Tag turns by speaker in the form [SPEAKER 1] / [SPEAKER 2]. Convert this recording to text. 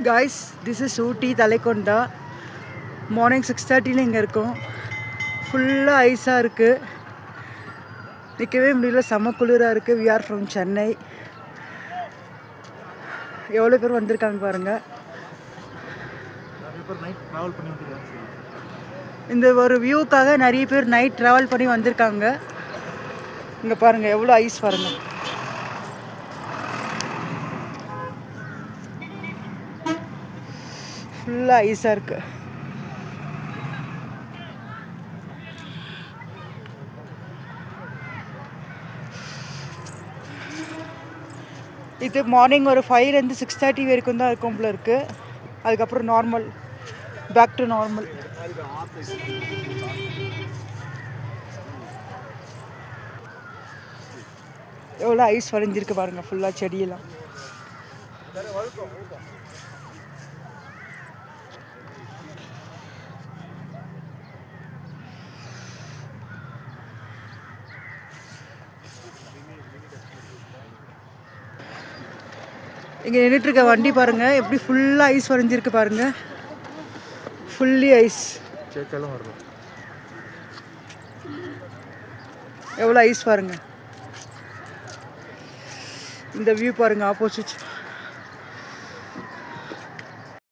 [SPEAKER 1] Guys, this is Ooty Thalaikkonda. Morning 6:30 இங்கே இருக்கோம். ஃபுல்லாக ஐஸாக இருக்குது. நிற்கவே முடியல, செம்ம குளிராக இருக்குது. We are from Chennai. எவ்வளோ பேர் வந்திருக்காங்க பாருங்கள். இந்த ஒரு வியூக்காக நிறைய பேர் நைட் ட்ராவல் பண்ணி வந்திருக்காங்க. இங்கே பாருங்கள் எவ்வளோ ஐஸ் பாருங்கள். ஃபுல்லாக ஐஸாக இருக்குது. இது மார்னிங் ஒரு 5 6:30 வரைக்கும் தான் இருக்கும் போல இருக்குது. அதுக்கப்புறம் நார்மல், பேக் டு நார்மல். எவ்வளோ ஐஸ் வரைஞ்சிருக்கு பாருங்கள், ஃபுல்லாக செடியெல்லாம். இங்கே நின்றுட்டுருக்க வண்டி பாருங்கள், எப்படி ஃபுல்லாக ஐஸ் வரைஞ்சிருக்கு பாருங்கள். Fully ice. எவ்வளோ ஐஸ் பாருங்கள். இந்த வியூ பாருங்கள், ஆப்போசிட்.